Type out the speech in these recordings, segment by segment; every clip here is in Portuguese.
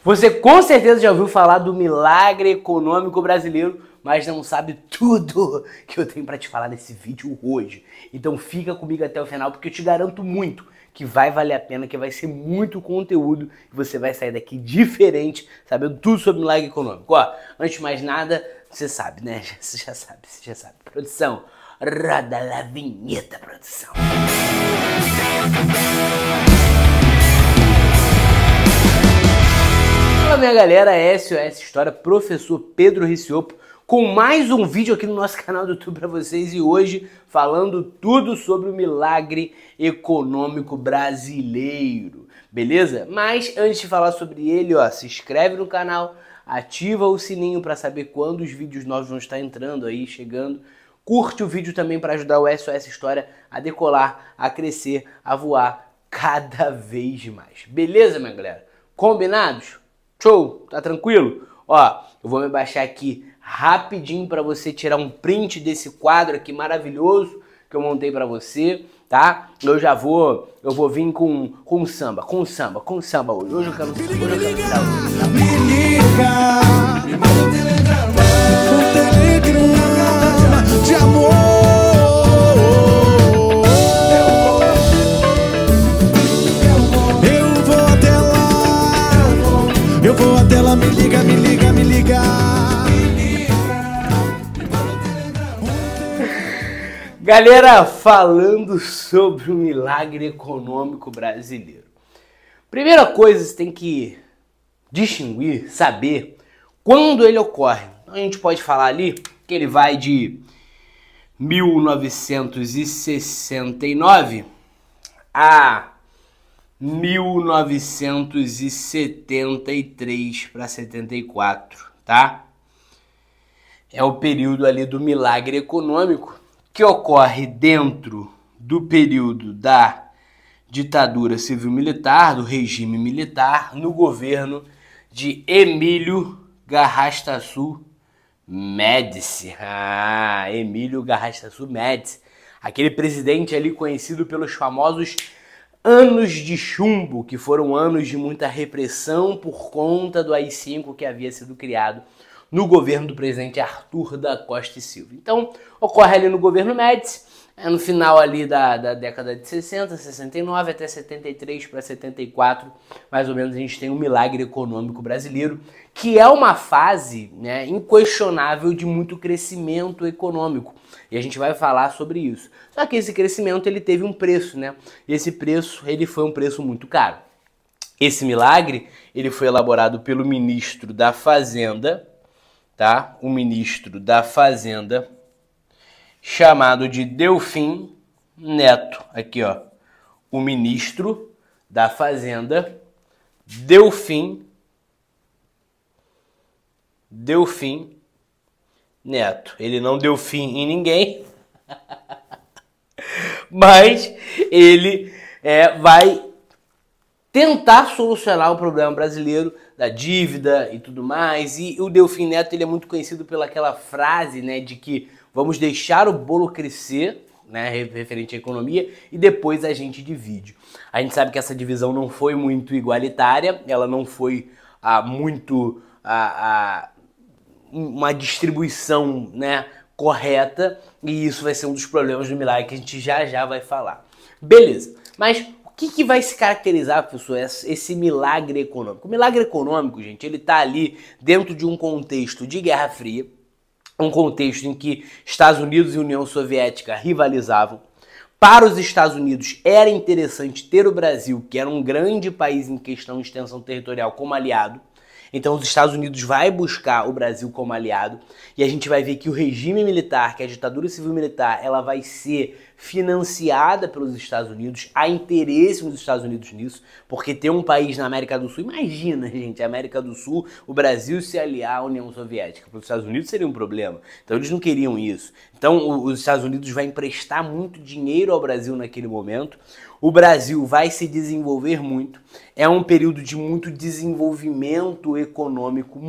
Você com certeza já ouviu falar do milagre econômico brasileiro, mas não sabe tudo que eu tenho para te falar nesse vídeo hoje. Então fica comigo até o final, porque eu te garanto muito que vai valer a pena, que vai ser muito conteúdo e você vai sair daqui diferente, sabendo tudo sobre milagre econômico. Ó, antes de mais nada, você sabe, né? Você já sabe. Produção, roda a vinheta, produção. Fala minha galera, SOS História, professor Pedro Riciopo, com mais um vídeo aqui no nosso canal do YouTube para vocês e hoje falando tudo sobre o milagre econômico brasileiro, beleza? Mas antes de falar sobre ele, ó, se inscreve no canal, ativa o sininho para saber quando os vídeos novos vão estar entrando aí, chegando. Curte o vídeo também para ajudar o SOS História a decolar, a crescer, a voar cada vez mais. Beleza, minha galera? Combinados? Show? Tá tranquilo? Ó, eu vou me baixar aqui rapidinho para você tirar um print desse quadro aqui maravilhoso que eu montei para você, tá? Eu vou vir com samba hoje. Hoje eu quero samba. Me liga, me manda um telegrama de amor. Eu vou até lá, me liga. Galera, falando sobre o milagre econômico brasileiro. Primeira coisa, você tem que distinguir, saber quando ele ocorre. Então, a gente pode falar ali que ele vai de 1969 a 1973 para 74, tá? É o período ali do milagre econômico que ocorre dentro do período da ditadura civil-militar, do regime militar, no governo de Emílio Garrastazu Médici. Emílio Garrastazu Médici, aquele presidente ali conhecido pelos famosos anos de chumbo, que foram anos de muita repressão por conta do AI-5 que havia sido criado no governo do presidente Arthur da Costa e Silva. Então, ocorre ali no governo Médici, no final ali da década de 60, 69 até 73 para 74, mais ou menos a gente tem um milagre econômico brasileiro, que é uma fase, né, inquestionável de muito crescimento econômico. E a gente vai falar sobre isso. Só que esse crescimento ele teve um preço, né? E esse preço ele foi um preço muito caro. Esse milagre ele foi elaborado pelo ministro da Fazenda, tá? O ministro da Fazenda, chamado de Delfim Neto. Aqui, ó. O ministro da Fazenda, Delfim Neto. Ele não deu fim em ninguém, mas ele vai tentar solucionar o problema brasileiro da dívida e tudo mais. E o Delfim Neto ele é muito conhecido pelaquela frase, né, de que vamos deixar o bolo crescer, né, referente à economia, e depois a gente divide. A gente sabe que essa divisão não foi muito igualitária, ela não foi uma distribuição, né, correta, e isso vai ser um dos problemas do milagre que a gente já vai falar. Beleza, mas o que vai se caracterizar, professor, esse milagre econômico? O milagre econômico, gente, ele tá ali dentro de um contexto de Guerra Fria, um contexto em que Estados Unidos e União Soviética rivalizavam. Para os Estados Unidos era interessante ter o Brasil, que era um grande país em questão de extensão territorial, como aliado. Então os Estados Unidos vai buscar o Brasil como aliado e a gente vai ver que o regime militar, que a ditadura civil-militar, ela vai ser financiada pelos Estados Unidos, há interesse nos Estados Unidos nisso, porque ter um país na América do Sul, imagina, gente, a América do Sul, o Brasil se aliar à União Soviética, para os Estados Unidos seria um problema, então eles não queriam isso. Então os Estados Unidos vai emprestar muito dinheiro ao Brasil naquele momento, o Brasil vai se desenvolver muito, é um período de muito desenvolvimento econômico,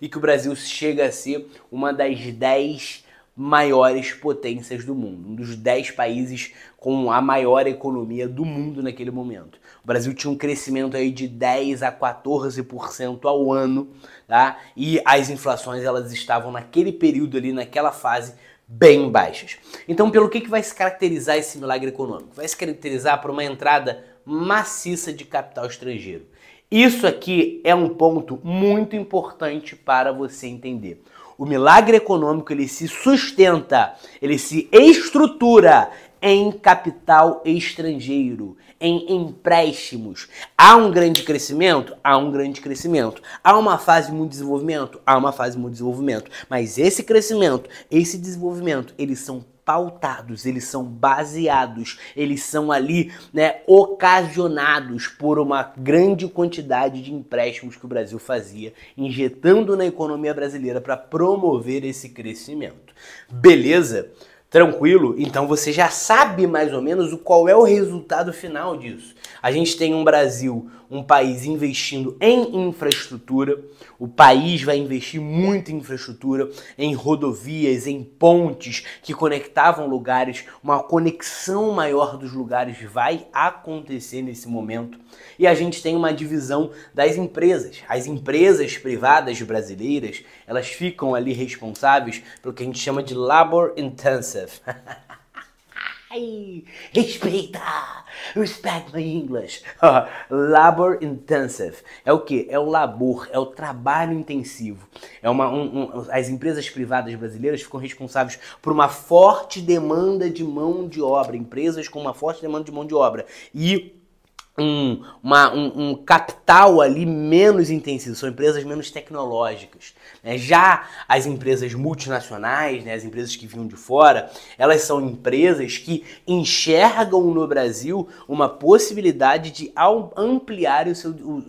e que o Brasil chega a ser uma das 10 maiores potências do mundo, um dos 10 países com a maior economia do mundo naquele momento. O Brasil tinha um crescimento aí de 10 a 14% ao ano, tá? E as inflações elas estavam naquele período ali, naquela fase, bem baixas. Então, pelo que vai se caracterizar esse milagre econômico? Vai se caracterizar por uma entrada maciça de capital estrangeiro. Isso aqui é um ponto muito importante para você entender. O milagre econômico, ele se sustenta, ele se estrutura em capital estrangeiro, em empréstimos. Há um grande crescimento? Há um grande crescimento. Há uma fase de muito desenvolvimento? Há uma fase de muito desenvolvimento. Mas esse crescimento, esse desenvolvimento, eles são pautados, eles são baseados, eles são ali, né, ocasionados por uma grande quantidade de empréstimos que o Brasil fazia, injetando na economia brasileira para promover esse crescimento. Beleza? Tranquilo? Então você já sabe mais ou menos qual é o resultado final disso. A gente tem um Brasil, um país investindo em infraestrutura, o país vai investir muito em infraestrutura, em rodovias, em pontes que conectavam lugares, uma conexão maior dos lugares vai acontecer nesse momento. E a gente tem uma divisão das empresas. As empresas privadas brasileiras, elas ficam ali responsáveis pelo que a gente chama de labor intensive. Ai, respeita! Respect my English. Labor intensive. É o que? É o labor, é o trabalho intensivo. As empresas privadas brasileiras ficam responsáveis por uma forte demanda de mão de obra. Empresas com uma forte demanda de mão de obra. E um capital ali menos intensivo, são empresas menos tecnológicas, né? Já as empresas multinacionais, né, as empresas que vinham de fora, elas são empresas que enxergam no Brasil uma possibilidade de ampliar o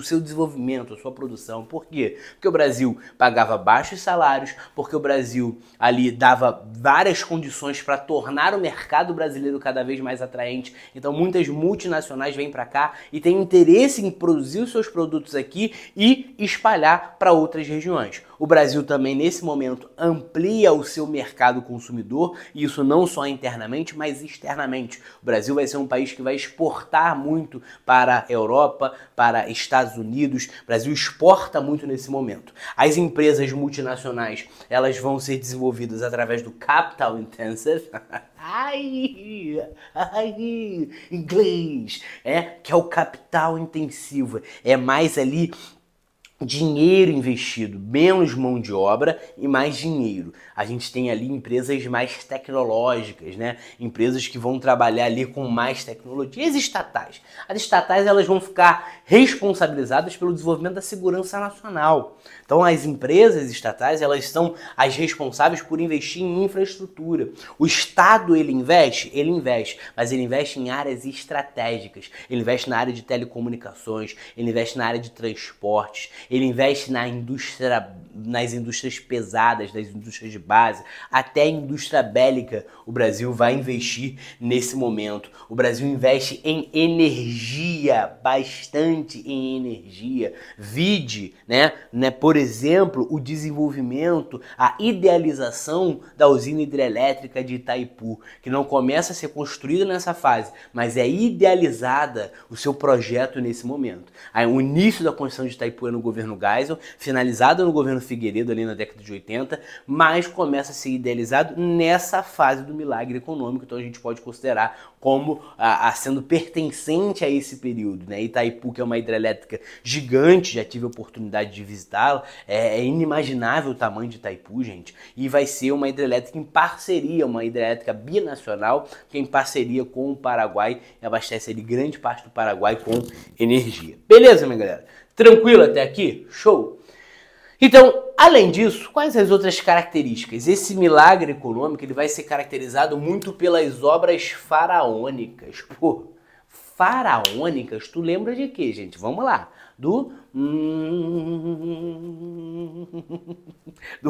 seu desenvolvimento, a sua produção. Por quê? Porque o Brasil pagava baixos salários, porque o Brasil ali dava várias condições para tornar o mercado brasileiro cada vez mais atraente. Então muitas multinacionais vêm para cá e tem interesse em produzir os seus produtos aqui e espalhar para outras regiões. O Brasil também, nesse momento, amplia o seu mercado consumidor, e isso não só internamente, mas externamente. O Brasil vai ser um país que vai exportar muito para a Europa, para Estados Unidos. O Brasil exporta muito nesse momento. As empresas multinacionais, elas vão ser desenvolvidas através do capital intensive. Inglês, que é o capital intensivo, é mais ali dinheiro investido, menos mão de obra e mais dinheiro. A gente tem ali empresas mais tecnológicas, né? Empresas que vão trabalhar ali com mais tecnologia. E as estatais? As estatais, elas vão ficar responsabilizadas pelo desenvolvimento da segurança nacional. Então as empresas estatais, elas são as responsáveis por investir em infraestrutura. O Estado, ele investe, mas ele investe em áreas estratégicas. Ele investe na área de telecomunicações, ele investe na área de transportes, ele investe nas indústrias pesadas, nas indústrias de base, até a indústria bélica. O Brasil vai investir nesse momento. O Brasil investe em energia, bastante em energia. Vide, né, por exemplo, o desenvolvimento, a idealização da usina hidrelétrica de Itaipu, que não começa a ser construída nessa fase, mas é idealizada o seu projeto nesse momento. Aí, o início da construção de Itaipu é no governo Geisel, finalizado no governo Figueiredo ali na década de 80, mas começa a ser idealizado nessa fase do milagre econômico. Então a gente pode considerar como sendo pertencente a esse período, né? Itaipu, que é uma hidrelétrica gigante, já tive a oportunidade de visitá-la, é inimaginável o tamanho de Itaipu, gente, e vai ser uma hidrelétrica em parceria, uma hidrelétrica binacional, que é em parceria com o Paraguai, e abastece ali grande parte do Paraguai com energia. Beleza, minha galera? Tranquilo até aqui? Show! Então, além disso, quais as outras características? Esse milagre econômico, ele vai ser caracterizado muito pelas obras faraônicas. Pô, faraônicas, tu lembra de quê, gente? Vamos lá. do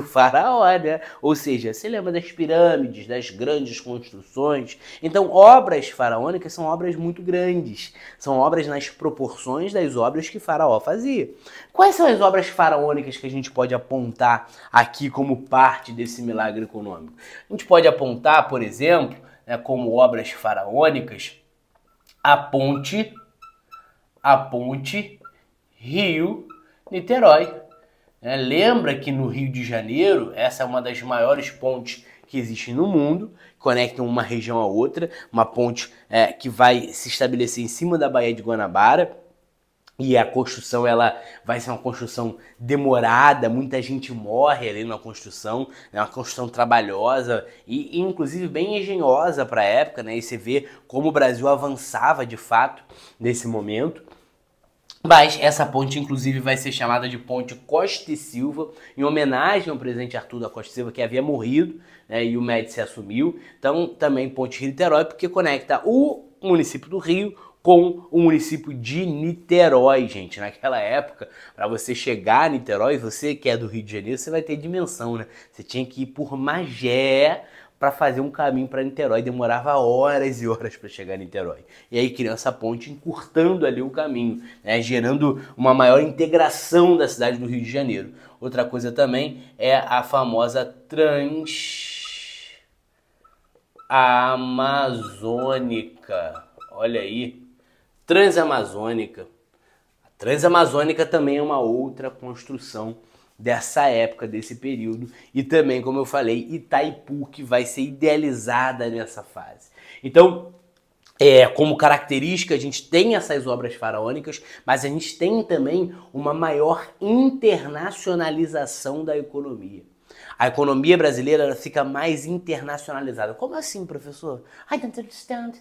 faraó, né? Ou seja, você lembra das pirâmides, das grandes construções? Então, obras faraônicas são obras muito grandes, são obras nas proporções das obras que faraó fazia. Quais são as obras faraônicas que a gente pode apontar aqui como parte desse milagre econômico? A gente pode apontar, por exemplo, né, como obras faraônicas, a ponte Rio-Niterói. Lembra que no Rio de Janeiro, essa é uma das maiores pontes que existe no mundo, conectam uma região a outra, uma ponte que vai se estabelecer em cima da Baía de Guanabara, e a construção ela vai ser uma construção demorada, muita gente morre ali na construção, é uma construção trabalhosa e inclusive bem engenhosa para a época, né? E você vê como o Brasil avançava de fato nesse momento. Mas essa ponte, inclusive, vai ser chamada de Ponte Costa e Silva, em homenagem ao presidente Arthur da Costa e Silva, que havia morrido, né, e o Médici assumiu. Então, também Ponte Rio-Niterói, porque conecta o município do Rio com o município de Niterói, gente. Naquela época, para você chegar a Niterói, você que é do Rio de Janeiro, você vai ter dimensão, né? Você tinha que ir por Magé para fazer um caminho para Niterói, demorava horas e horas para chegar a Niterói. E aí criou essa ponte encurtando ali o caminho, né, gerando uma maior integração da cidade do Rio de Janeiro. Outra coisa também é a famosa Transamazônica. Olha aí, Transamazônica. A Transamazônica também é uma outra construção dessa época, desse período, e também, como eu falei, Itaipu, que vai ser idealizada nessa fase. Então, como característica, a gente tem essas obras faraônicas, mas a gente tem também uma maior internacionalização da economia. A economia brasileira ela fica mais internacionalizada. Como assim, professor? I don't understand.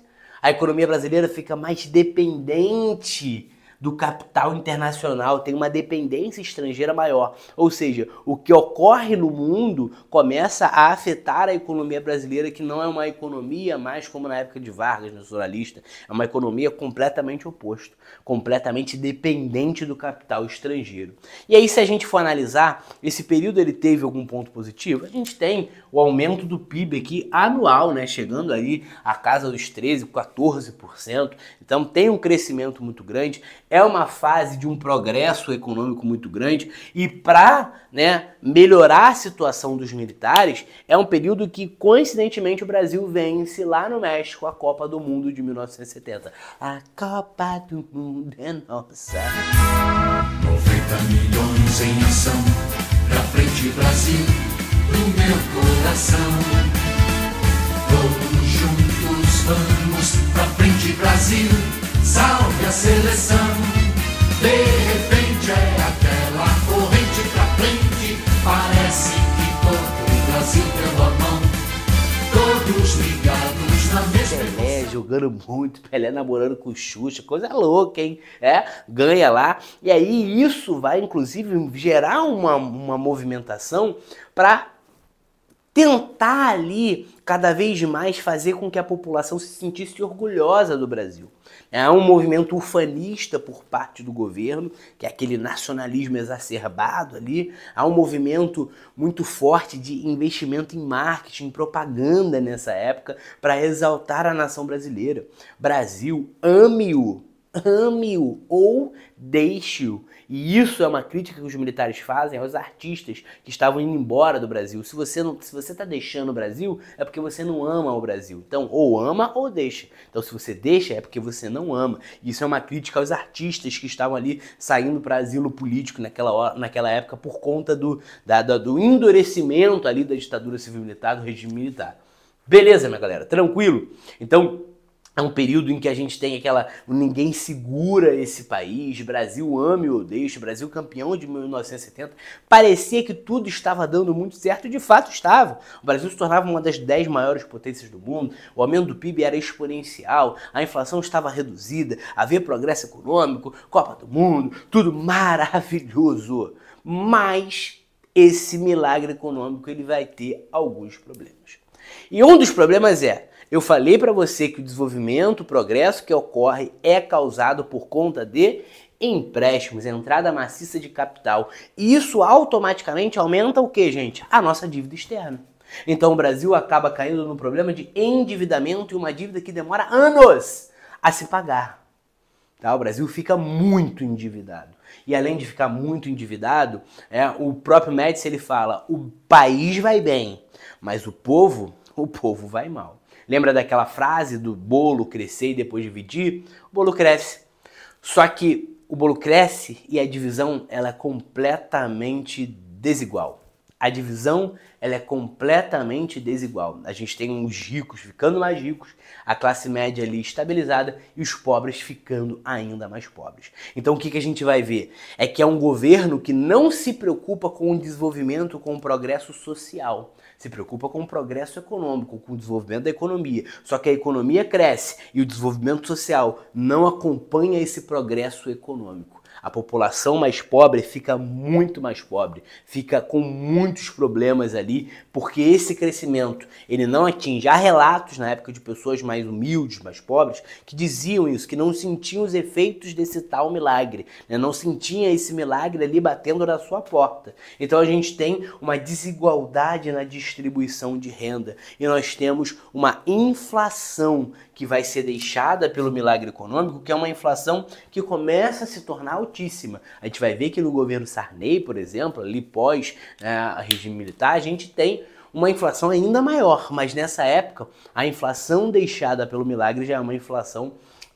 A economia brasileira fica mais dependente do capital internacional, tem uma dependência estrangeira maior. Ou seja, o que ocorre no mundo começa a afetar a economia brasileira, que não é uma economia mais como na época de Vargas, nacionalista, é uma economia completamente oposta, completamente dependente do capital estrangeiro. E aí, se a gente for analisar, esse período ele teve algum ponto positivo? A gente tem o aumento do PIB aqui anual, né, chegando ali a casa dos 13%, 14%, então tem um crescimento muito grande. É uma fase de um progresso econômico muito grande e para, né, melhorar a situação dos militares, é um período que, coincidentemente, o Brasil vence lá no México a Copa do Mundo de 1970. A Copa do Mundo é nossa. 90 milhões em ação, pra frente Brasil, do meu coração. Todos juntos vamos, pra frente Brasil. Salve a seleção, de repente é aquela corrente pra frente. Parece que todo o Brasil deu a mão, todos ligados na mesma Pelé jogando muito, Pelé namorando com o Xuxa, coisa louca, hein? Ganha lá. E aí isso vai, inclusive, gerar uma movimentação para tentar ali, cada vez mais, fazer com que a população se sentisse orgulhosa do Brasil. Há um movimento ufanista por parte do governo, que é aquele nacionalismo exacerbado ali. Há um movimento muito forte de investimento em marketing, em propaganda nessa época, para exaltar a nação brasileira. Brasil, ame-o ou deixe-o. E isso é uma crítica que os militares fazem aos artistas que estavam indo embora do Brasil. Se você está deixando o Brasil, é porque você não ama o Brasil. Então, ou ama ou deixa. Então, se você deixa, é porque você não ama. E isso é uma crítica aos artistas que estavam ali saindo para asilo político naquela época por conta do endurecimento ali da ditadura civil-militar, do regime militar. Beleza, minha galera? Tranquilo? Então, é um período em que a gente tem ninguém segura esse país, Brasil ame ou deixe, Brasil campeão de 1970. Parecia que tudo estava dando muito certo e de fato estava. O Brasil se tornava uma das 10 maiores potências do mundo, o aumento do PIB era exponencial, a inflação estava reduzida, havia progresso econômico, Copa do Mundo, tudo maravilhoso. Mas esse milagre econômico ele vai ter alguns problemas. E um dos problemas eu falei para você que o desenvolvimento, o progresso que ocorre é causado por conta de empréstimos, entrada maciça de capital. E isso automaticamente aumenta o que, gente? A nossa dívida externa. Então o Brasil acaba caindo no problema de endividamento e uma dívida que demora anos a se pagar. Tá? O Brasil fica muito endividado. E além de ficar muito endividado, o próprio Médici ele fala, o país vai bem, mas o povo vai mal. Lembra daquela frase do bolo crescer e depois dividir? O bolo cresce. Só que o bolo cresce e a divisão ela é completamente desigual. A divisão ela é completamente desigual. A gente tem os ricos ficando mais ricos, a classe média ali estabilizada e os pobres ficando ainda mais pobres. Então o que a gente vai ver? É que é um governo que não se preocupa com o desenvolvimento, com o progresso social. Se preocupa com o progresso econômico, com o desenvolvimento da economia. Só que a economia cresce e o desenvolvimento social não acompanha esse progresso econômico. A população mais pobre fica muito mais pobre, fica com muitos problemas ali, porque esse crescimento ele não atinge. Há relatos na época de pessoas mais humildes, mais pobres, que diziam isso, que não sentiam os efeitos desse tal milagre, né? Não sentiam esse milagre ali batendo na sua porta. Então a gente tem uma desigualdade na distribuição de renda e nós temos uma inflação que vai ser deixada pelo milagre econômico, que é uma inflação que começa a se tornar altíssima. A gente vai ver que no governo Sarney, por exemplo, ali pós a regime militar, a gente tem uma inflação ainda maior, mas nessa época a inflação deixada pelo milagre já é uma inflação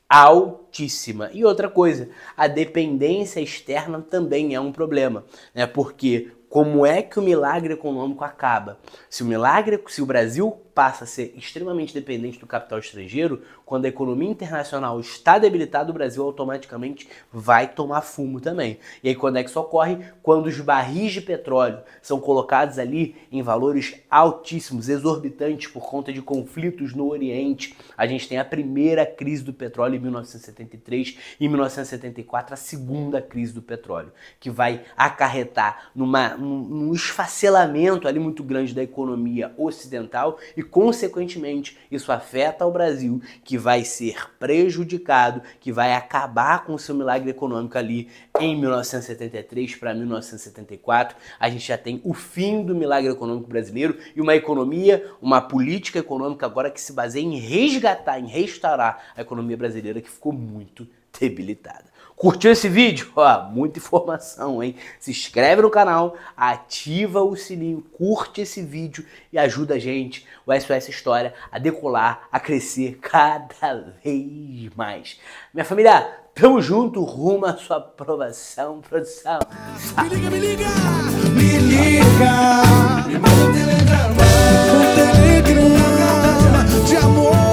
altíssima. E outra coisa, a dependência externa também é um problema, né? Porque como é que o milagre econômico acaba? Se o Brasil passa a ser extremamente dependente do capital estrangeiro, quando a economia internacional está debilitada, o Brasil automaticamente vai tomar fumo também. E aí quando é que isso ocorre? Quando os barris de petróleo são colocados ali em valores altíssimos, exorbitantes por conta de conflitos no Oriente. A gente tem a primeira crise do petróleo em 1973 e em 1974 a segunda crise do petróleo, que vai acarretar num esfacelamento ali muito grande da economia ocidental e consequentemente, isso afeta o Brasil, que vai ser prejudicado, que vai acabar com o seu milagre econômico ali em 1973 para 1974. A gente já tem o fim do milagre econômico brasileiro e uma economia, uma política econômica agora que se baseia em resgatar, em restaurar a economia brasileira que ficou muito debilitada. Curtiu esse vídeo? Ó, muita informação, hein? Se inscreve no canal, ativa o sininho, curte esse vídeo e ajuda a gente, o SOS História, a decolar, a crescer cada vez mais. Minha família, tamo junto, rumo à sua aprovação, produção. Me liga, me liga! Me liga! Me manda um telegrama! Um telegrama de amor!